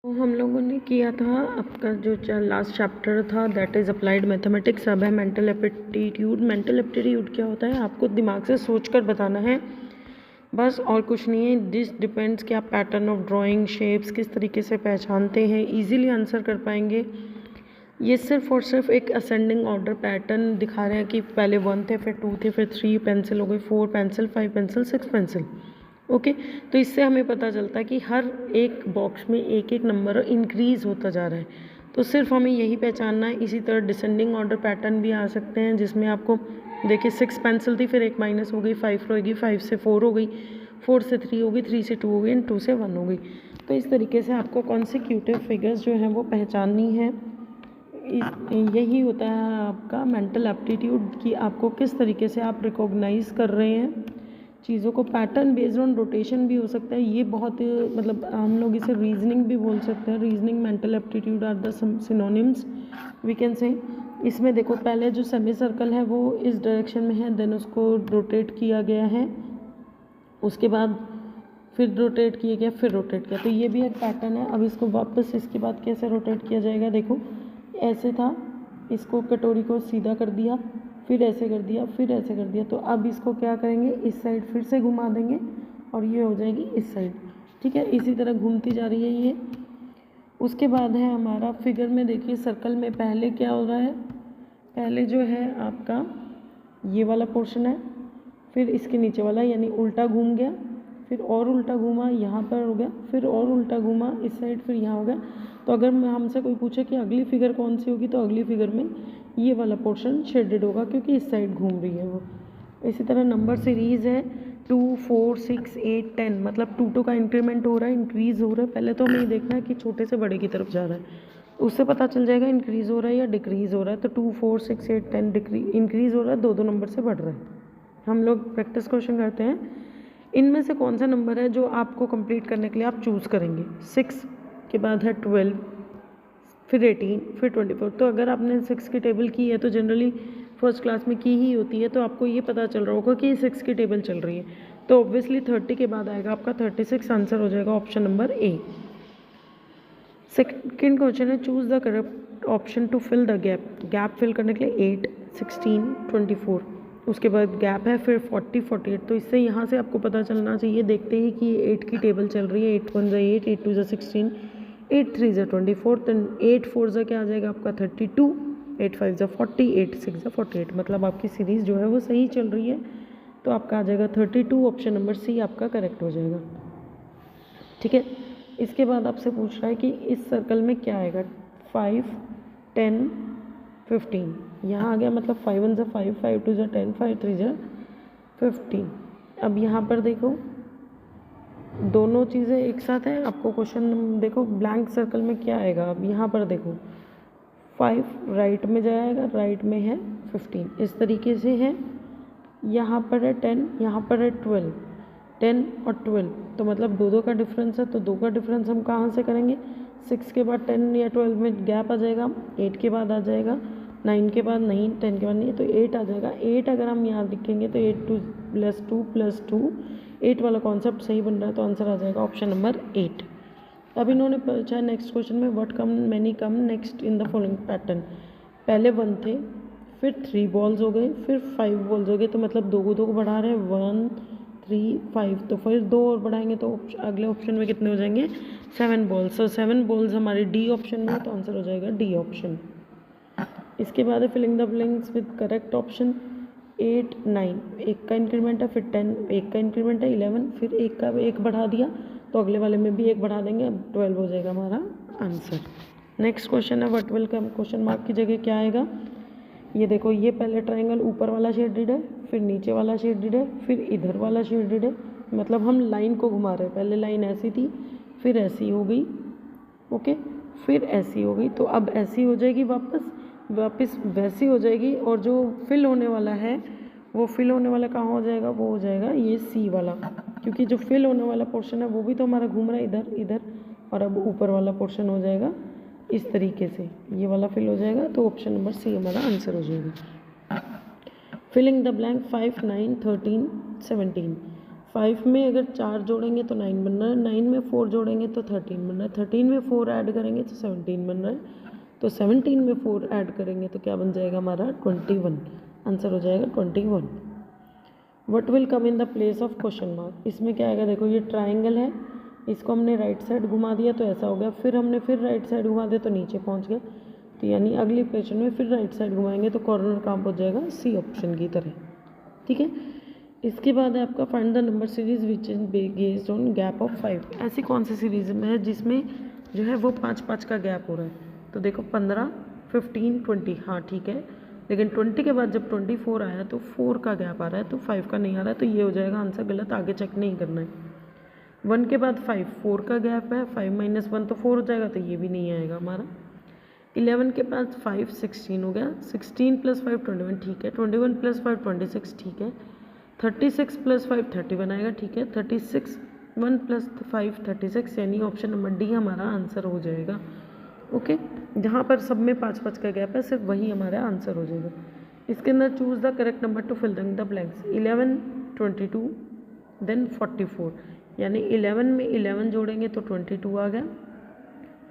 तो हम लोगों ने किया था आपका जो लास्ट चैप्टर था दैट इज़ अप्लाइड मैथमेटिक्स। अब है मेंटल एप्टीट्यूड। मेंटल एप्टीट्यूड क्या होता है? आपको दिमाग से सोच कर बताना है, बस और कुछ नहीं है। दिस डिपेंड्स कि आप पैटर्न ऑफ ड्राइंग, शेप्स किस तरीके से पहचानते हैं, इजीली आंसर कर पाएंगे। ये सिर्फ और सिर्फ एक असेंडिंग ऑर्डर पैटर्न दिखा रहे हैं कि पहले 1 थे, फिर 2 थे, फिर 3 पेंसिल हो गई, 4 पेंसिल, 5 पेंसिल, 6 पेंसिल। ओके तो इससे हमें पता चलता है कि हर एक बॉक्स में एक एक नंबर इंक्रीज़ होता जा रहा है। तो सिर्फ हमें यही पहचानना है। इसी तरह डिसेंडिंग ऑर्डर पैटर्न भी आ सकते हैं, जिसमें आपको देखिए 6 पेंसिल थी, फिर एक माइनस हो गई, 5 रहेगी, 5 से 4 हो गई, 4 से 3 हो गई, 3 से 2 हो गई, एंड 2 से 1 हो गई। तो इस तरीके से आपको कॉन्सिक्यूटिव फिगर्स जो हैं वो पहचाननी है। यही होता है आपका मेंटल एप्टीट्यूड कि आपको किस तरीके से आप रिकॉग्नाइज कर रहे हैं चीज़ों को। पैटर्न बेस्ड ऑन रोटेशन भी हो सकता है। ये बहुत मतलब हम लोग इसे रीजनिंग भी बोल सकते हैं। Reasoning mental aptitude are the synonyms we can say. इसमें देखो पहले जो सेमी सर्कल है वो इस डायरेक्शन में है, देन उसको रोटेट किया गया है, उसके बाद फिर रोटेट किया गया, फिर रोटेट किया। तो ये भी एक पैटर्न है। अब इसको वापस इसके बाद कैसे रोटेट किया जाएगा? देखो ऐसे था, इसको कटोरी को सीधा कर दिया, फिर ऐसे कर दिया, फिर ऐसे कर दिया। तो अब इसको क्या करेंगे, इस साइड फिर से घुमा देंगे और ये हो जाएगी इस साइड। ठीक है, इसी तरह घूमती जा रही है ये। उसके बाद है हमारा फिगर में देखिए सर्कल में पहले क्या हो रहा है, पहले जो है आपका ये वाला पोर्शन है, फिर इसके नीचे वाला यानी उल्टा घूम गया, फिर और उल्टा घूमा, यहाँ पर हो गया, फिर और उल्टा घूमा इस साइड, फिर यहाँ हो गया। तो अगर हमसे कोई पूछे कि अगली फिगर कौन सी होगी, तो अगली फिगर में ये वाला पोर्शन शेडेड होगा क्योंकि इस साइड घूम रही है वो। इसी तरह नंबर सीरीज़ है 2, 4, 6, 8, 10, मतलब 2 का इंक्रीमेंट हो रहा है, इंक्रीज़ हो रहा है। पहले तो हमें ये देखना है कि छोटे से बड़े की तरफ जा रहा है, उससे पता चल जाएगा इंक्रीज़ हो रहा है या डिक्रीज़ हो रहा है। तो 2, 4, 6, 8, 10 इंक्रीज़ हो रहा है, 2 नंबर से बढ़ रहा है। हम लोग प्रैक्टिस क्वेश्चन करते हैं, इनमें से कौन सा नंबर है जो आपको कंप्लीट करने के लिए आप चूज़ करेंगे? 6 के बाद है 12, फिर 18, फिर 24। तो अगर आपने 6 की टेबल की है तो जनरली फर्स्ट क्लास में की ही होती है, तो आपको ये पता चल रहा होगा कि 6 की टेबल चल रही है। तो ऑब्वियसली 30 के बाद आएगा आपका 36, आंसर हो जाएगा option number A. Second question है choose the correct option to fill the gap. Gap fill करने के लिए 8, 16, 24, उसके बाद गैप है, फिर 40, 48। तो इससे यहाँ से आपको पता चलना चाहिए, देखते ही कि 8 की टेबल चल रही है। 8 1 8, 8 2 16, 8 3 24, तो 8 4 क्या आ जाएगा आपका 32, 8 5 40, 8 6 48। मतलब आपकी सीरीज़ जो है वो सही चल रही है, तो आपका आ जाएगा 32। ऑप्शन नंबर सी आपका करेक्ट हो जाएगा। ठीक है, इसके बाद आपसे पूछ रहा है कि इस सर्कल में क्या आएगा? 5, 10, 15 यहाँ आ गया, मतलब 5 1 5, 5 2 10, 5 3 15। अब यहाँ पर देखो दोनों चीज़ें एक साथ हैं। आपको क्वेश्चन देखो ब्लैंक सर्कल में क्या आएगा। अब यहाँ पर देखो 5 राइट में जाएगा, राइट में है 15, इस तरीके से है। यहाँ पर है 10, यहाँ पर है 12, 10 और 12, तो मतलब 2 का डिफरेंस है। तो 2 का डिफरेंस हम कहाँ से करेंगे? 6 के बाद 10 या 12 में गैप आ जाएगा, 8 के बाद आ जाएगा, 9 के बाद नहीं, 10 के बाद नहीं, तो 8 आ जाएगा। 8 अगर हम यहाँ लिखेंगे तो 8 2 + 2 + 2, 8 वाला कॉन्सेप्ट सही बन रहा है, तो आंसर आ जाएगा ऑप्शन नंबर 8। अब इन्होंने पूछा है नेक्स्ट क्वेश्चन में what come many come next in the following pattern. पहले 1 थे, फिर 3 बॉल्स हो गए, फिर 5 बॉल्स हो गए, तो मतलब 2 को बढ़ा रहे हैं, 1 3 5, तो फिर 2 और बढ़ाएंगे तो अगले ऑप्शन में कितने हो जाएंगे? 7 बॉल्स। तो 7 बॉल्स हमारे डी ऑप्शन में, तो आंसर हो जाएगा डी ऑप्शन। इसके बाद है filling the blanks with correct option. 8 9, 1 का इंक्रीमेंट है, फिर 10, 1 का इंक्रीमेंट है, 11, फिर 1 का 1 बढ़ा दिया, तो अगले वाले में भी 1 बढ़ा देंगे, अब 12 हो जाएगा हमारा आंसर। नेक्स्ट क्वेश्चन है what will come, question mark की जगह क्या आएगा? ये देखो, ये पहले ट्रायंगल ऊपर वाला शेडेड है, फिर नीचे वाला शेडेड है, फिर इधर वाला शेडेड है। मतलब हम लाइन को घुमा रहे हैं, पहले लाइन ऐसी थी, फिर ऐसी हो गई, ओके, फिर ऐसी हो गई, तो अब ऐसी हो जाएगी, वापस वैसी हो जाएगी। और जो फिल होने वाला है, वो फिल होने वाला कहाँ हो जाएगा? वो हो जाएगा ये सी वाला, क्योंकि जो फिल होने वाला पोर्शन है वो भी तो हमारा घूम रहा है इधर इधर, और अब ऊपर वाला पोर्शन हो जाएगा इस तरीके से, ये वाला फिल हो जाएगा, तो ऑप्शन नंबर सी हमारा आंसर हो जाएगा। फिलिंग द ब्लैंक 5 9 13 17, 5 में अगर 4 जोड़ेंगे तो 9 बन रहा है, 9 में 4 जोड़ेंगे तो 13 बन रहा है, 13 में 4 ऐड करेंगे तो 17 बन रहा है, तो 17 में 4 ऐड करेंगे तो क्या बन जाएगा हमारा 21। आंसर हो जाएगा 21। What will come in the place of question mark. इसमें क्या आएगा, देखो ये ट्राइंगल है, इसको हमने राइट साइड घुमा दिया तो ऐसा हो गया, फिर हमने फिर राइट साइड घुमा दिया तो नीचे पहुंच गया, तो यानी अगली क्वेश्चन में फिर राइट साइड घुमाएंगे तो कॉर्नर काम हो जाएगा सी ऑप्शन की तरह। ठीक है, इसके बाद है आपका find the number series which is based on gap of 5। ऐसी कौन सी सीरीज में है जिसमें जो है वो 5-5 का गैप हो रहा है। तो देखो 15, 15, 20, हाँ ठीक है, लेकिन 20 के बाद जब 24 आया तो 4 का गैप आ रहा है, तो 5 का नहीं आ रहा है, तो ये हो जाएगा आंसर गलत, आगे चेक नहीं करना है। 1 के बाद 5, 4 का गैप है, 5 - 1 तो 4 हो जाएगा, तो ये भी नहीं आएगा हमारा। 11 के बाद 5 16 हो गया, 16 + 5 21 ठीक है, 21 + 5 26 ठीक है, 36 + 5 31 आएगा ठीक है, 36 1 + 5 36, यानी ऑप्शन नंबर डी हमारा आंसर हो जाएगा। ओके, जहाँ पर सब में 5-5 का गैप है सिर्फ वही हमारा आंसर हो जाएगा। इसके अंदर choose the correct number to fill the blanks. 11 22 then 44, यानी 11 में 11 जोड़ेंगे तो 22 आ गया,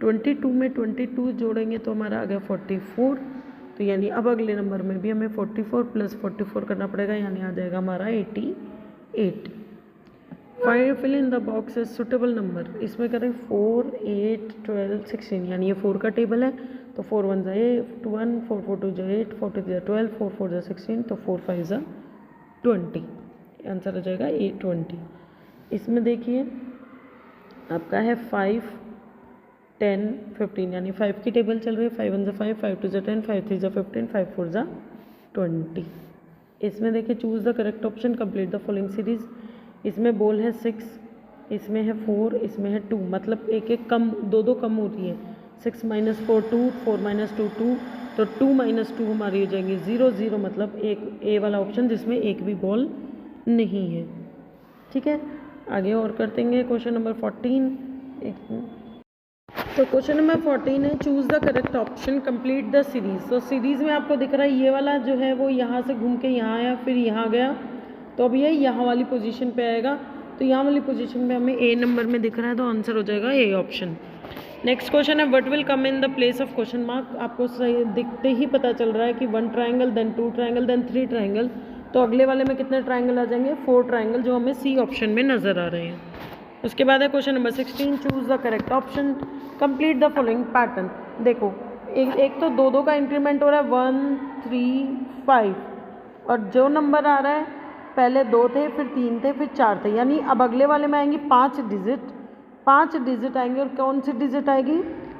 22 में 22 जोड़ेंगे तो हमारा आ गया 44, तो यानी अब अगले नंबर में भी हमें 44 + 44 करना पड़ेगा, यानी आ जाएगा हमारा 88। Find fill in the box is suitable number. इसमें करें 4 8 12 16, यानी ये 4 का टेबल है, तो 4 1 ज़ा 1, 4 4 2 ज़ा 8, 4 2 ज़ा 12, 4 4 ज़ा 16, तो 4 5 ज़ा 20, आंसर हो जाएगा 820। इसमें देखिए आपका है 5 10 15, यानी 5 की टेबल चल रही है, 5 1 ज़ा 5, 5 2 ज़ा 10, 5 3 ज़ा 15, 5 4 ज़ा 20। इसमें देखिए choose the correct option, complete the following series. इसमें बोल है 6, इसमें है 4, इसमें है 2, मतलब एक एक कम, दो कम हो रही है। 6 - 4 2, 4 - 2 2, तो 2 - 2 हमारी हो जाएंगी 0 0, मतलब एक ए वाला ऑप्शन जिसमें एक भी बॉल नहीं है। ठीक है, आगे और करते हैं क्वेश्चन नंबर 14। तो क्वेश्चन नंबर 14 है choose the correct option, complete the series. तो सीरीज़ में आपको दिख रहा है ये वाला जो है वो यहाँ से घूम के यहाँ आया, फिर यहाँ गया, तो अब ये यहाँ वाली पोजीशन पे आएगा, तो यहाँ वाली पोजीशन पे हमें ए नंबर में दिख रहा है, तो आंसर हो जाएगा ए ऑप्शन। नेक्स्ट क्वेश्चन है what will come in the place of question mark. आपको सही दिखते ही पता चल रहा है कि 1 triangle then 2 triangle then 3 triangle, तो अगले वाले में कितने ट्राइंगल आ जाएंगे, 4 ट्राइंगल, जो हमें सी ऑप्शन में नज़र आ रहे हैं। उसके बाद है question number 16 choose the correct option, complete the following pattern. देखो एक तो 2 का इंक्रीमेंट हो रहा है, 1 3 5, और जो नंबर आ रहा है पहले 2 थे, फिर 3 थे, फिर 4 थे, यानी अब अगले वाले में आएंगी 5 डिजिट आएंगे, और कौन सी डिजिट आएगी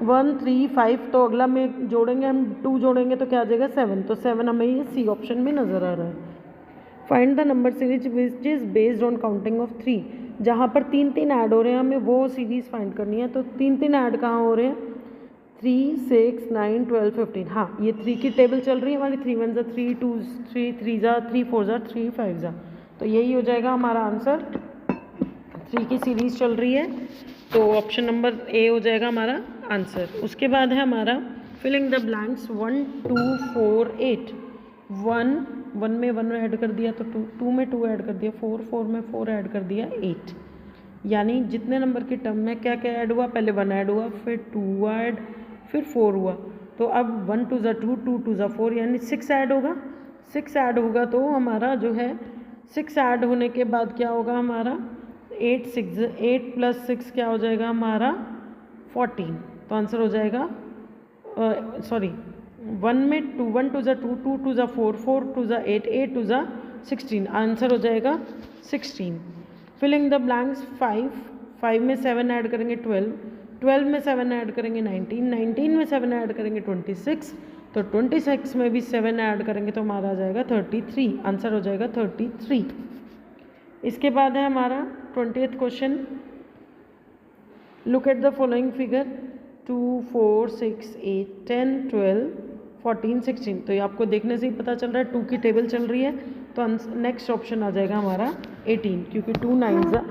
1 3 5, तो अगला में जोड़ेंगे हम 2 जोड़ेंगे तो क्या आ जाएगा 7, तो 7 हमें ये सी ऑप्शन में नज़र आ रहा है। Find the number series which is based on counting of 3। जहाँ पर 3 ऐड हो रहे हैं हमें वो सीरीज़ फाइंड करनी है, तो 3 ऐड कहाँ हो रहे हैं, 3 6 9 12 15, हाँ ये 3 की टेबल चल रही है हमारी, 3 1 ज़ा 3, 2 3 3 ज़ा 3 4 ज़ा 3 5 ज़ा, तो यही हो जाएगा हमारा आंसर। 3 की सीरीज़ चल रही है, तो ऑप्शन नंबर ए हो जाएगा हमारा आंसर। उसके बाद है हमारा फिलिंग द ब्लैंक्स 1 2 4 8। 1 में 1 ऐड कर दिया तो 2 में 2 ऐड कर दिया, 4 में 4 ऐड कर दिया 8, यानी जितने नंबर की टर्म में क्या क्या ऐड हुआ, पहले 1 ऐड हुआ, फिर 2 ऐड, फिर 4 हुआ, तो अब 1 2 ज़ा 2, 2 2 ज़ा 4, यानी 6 ऐड होगा। 6 ऐड होगा तो हमारा जो है 6 ऐड होने के बाद क्या होगा हमारा 8 + 6 क्या हो जाएगा हमारा 14, तो आंसर हो जाएगा सॉरी 1 में 2 1 2 ज़ा 2, 2 2 ज़ा 4, 4 2 ज़ा 8, 8 2 ज़ा 16, आंसर हो जाएगा 16। फिलिंग द ब्लैंक्स 5 में 7 ऐड करेंगे 12 में 7 ऐड करेंगे 19 में 7 ऐड करेंगे 26, तो 26 में भी 7 ऐड करेंगे तो हमारा आ जाएगा 33, आंसर हो जाएगा 33। इसके बाद है हमारा 20th question, look at the following figure 2 4 6 8 10 12 14 16, तो ये आपको देखने से ही पता चल रहा है 2 की टेबल चल रही है, तो नेक्स्ट ऑप्शन आ जाएगा हमारा 18, क्योंकि 2 9 ज़ा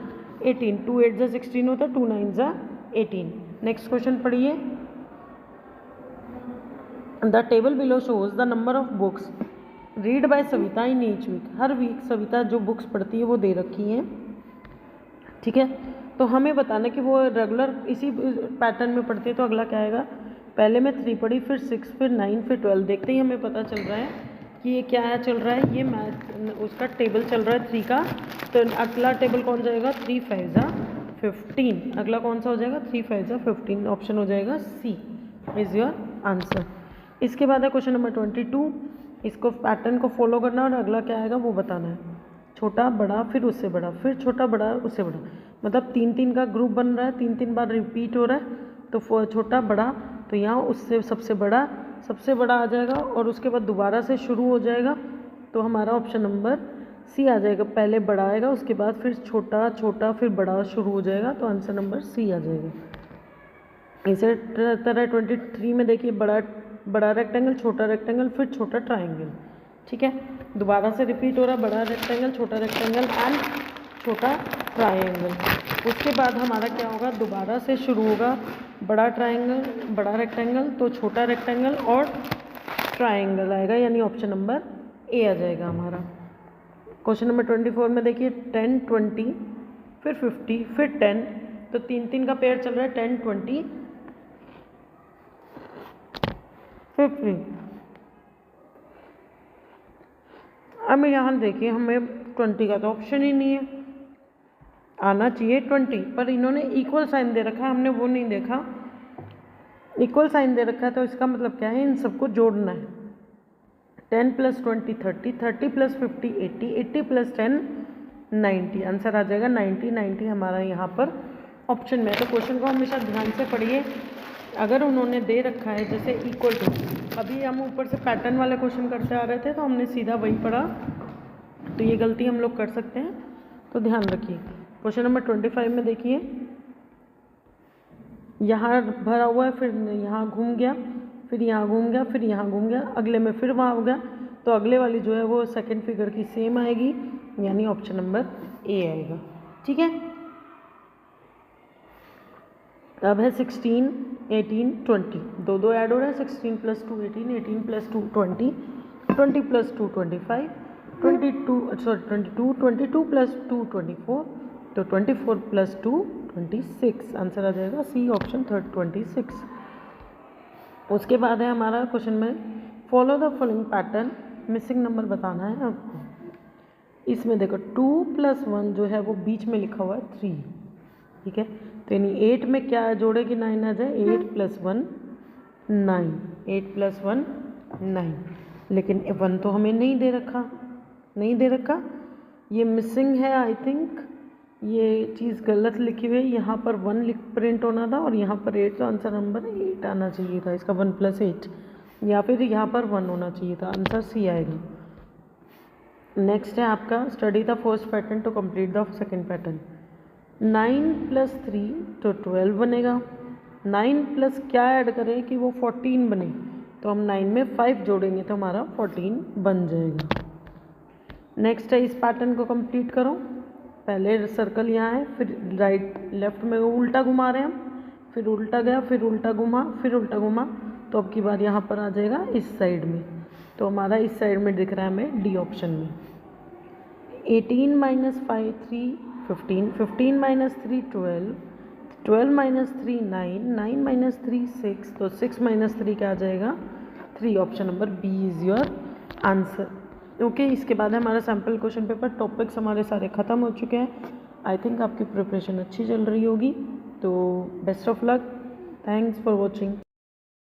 18, 2 8 ज़ा 16 होता है, 2 9 ज़ा 18। नेक्स्ट क्वेश्चन पढ़िए, the table below shows the number of books read by Savita in each week. हर वीक सविता जो बुक्स पढ़ती है वो दे रखी हैं, ठीक है। तो हमें बताना कि वो रेगुलर इसी पैटर्न में पढ़ते हैं, तो अगला क्या आएगा, पहले मैं 3 पढ़ी, फिर 6, फिर 9, फिर 12। देखते ही हमें पता चल रहा है कि ये क्या है, चल रहा है ये मैथ उसका टेबल चल रहा है 3 का। तो अगला टेबल कौन जाएगा, 3 5 जा 15। अगला कौन सा हो जाएगा, 3 5 जा 15। ऑप्शन हो जाएगा सी इज़ योर आंसर। इसके बाद है क्वेश्चन नंबर 22। इसको पैटर्न को फॉलो करना और अगला क्या आएगा वो बताना है। छोटा बड़ा फिर उससे बड़ा, फिर छोटा बड़ा उससे बड़ा, मतलब 3-3 का ग्रुप बन रहा है, 3-3 बार रिपीट हो रहा है। तो छोटा बड़ा, तो यहाँ उससे सबसे बड़ा आ जाएगा और उसके बाद दोबारा से शुरू हो जाएगा। तो हमारा ऑप्शन नंबर सी आ जाएगा। पहले बड़ा आएगा, उसके बाद फिर छोटा छोटा फिर बड़ा शुरू हो जाएगा, तो आंसर नंबर सी आ जाएगा। इसे तरह 23 में देखिए, बड़ा रेक्टेंगल, छोटा रेक्टेंगल, फिर छोटा ट्राइंगल। ठीक है, दोबारा से रिपीट हो रहा है, बड़ा रेक्टेंगल, छोटा रेक्टेंगल एंड छोटा ट्राइंगल। उसके बाद हमारा क्या होगा, दोबारा से शुरू होगा, बड़ा ट्राइंगल, बड़ा रेक्टेंगल, तो छोटा रेक्टेंगल और ट्राइंगल आएगा, यानी ऑप्शन नंबर ए आ जाएगा हमारा। क्वेश्चन नंबर 24 में देखिए 10 20 फिर 50 फिर 10, तो 3-3 का पेयर चल रहा है, 10 20 50। अब यहाँ देखिए, हमें 20 का तो ऑप्शन ही नहीं है, आना चाहिए 20, पर इन्होंने इक्वल साइन दे रखा है, हमने वो नहीं देखा। इक्वल साइन दे रखा है तो इसका मतलब क्या है, इन सबको जोड़ना है। 10 + 20 30, 30 + 50 80, 80 + 10 90। आंसर आ जाएगा 90। 90 हमारा यहाँ पर ऑप्शन में है। तो क्वेश्चन को हमेशा ध्यान से पढ़िए। अगर उन्होंने दे रखा है जैसे इक्वल टू, अभी हम ऊपर से पैटर्न वाले क्वेश्चन करते आ रहे थे तो हमने सीधा वही पढ़ा, तो ये गलती हम लोग कर सकते हैं, तो ध्यान रखिए। क्वेश्चन नंबर 25 में देखिए, यहाँ भरा हुआ है, फिर यहाँ घूम गया, फिर यहाँ घूम गया, फिर यहाँ घूम गया, अगले में फिर वहाँ हो गया, तो अगले वाली जो है वो सेकंड फिगर की सेम आएगी, यानी ऑप्शन नंबर ए आएगा। ठीक है, अब है 16 18 20, दो ऐड हो रहा है, 16 + 2 18, 18 + 2 20, 20 + 2 25, 22 22 + 2 24, तो 24 + 2 26। आंसर आ जाएगा सी ऑप्शन थर्ड 26। उसके बाद है हमारा क्वेश्चन में follow the following pattern, missing number बताना है आपको। इसमें देखो 2 + 1 जो है वो बीच में लिखा हुआ है 3। ठीक है, तो यानी 8 में क्या जोड़े कि 9 आ जाए, 8 + 1 9, 8 + 1 9, लेकिन 1 तो हमें नहीं दे रखा, ये मिसिंग है। आई थिंक ये चीज़ गलत लिखी हुई है, यहाँ पर 1 प्रिंट होना था और यहाँ पर 8, तो आंसर नंबर 8 आना चाहिए था इसका, 1 + 8, या फिर यहाँ पर 1 होना चाहिए था, आंसर सी आएगा। नेक्स्ट है आपका study the first pattern to complete the second pattern. 9 + 3 तो 12 बनेगा, 9 प्लस क्या ऐड करें कि वो 14 बने, तो हम 9 में 5 जोड़ेंगे तो हमारा 14 बन जाएगा। नेक्स्ट है इस पैटर्न को कंप्लीट करो। पहले सर्कल यहाँ है, फिर राइट लेफ्ट में उल्टा घुमा रहे हैं हम, फिर उल्टा गया, फिर उल्टा घुमा, फिर उल्टा घुमा, तो अब की बार यहाँ पर आ जाएगा इस साइड में, तो हमारा इस साइड में दिख रहा है हमें डी ऑप्शन में। 18 - 5 3 15, 15 - 3 12, 12 - 3 9, 9 - 3 6, तो 6 - 3 क्या आ जाएगा 3, option number B is your answer. Okay, इसके बाद है हमारा सैम्पल क्वेश्चन पेपर। टॉपिक्स हमारे सारे ख़त्म हो चुके हैं। आई थिंक आपकी प्रिपरेशन अच्छी चल रही होगी, तो best of luck, thanks for watching.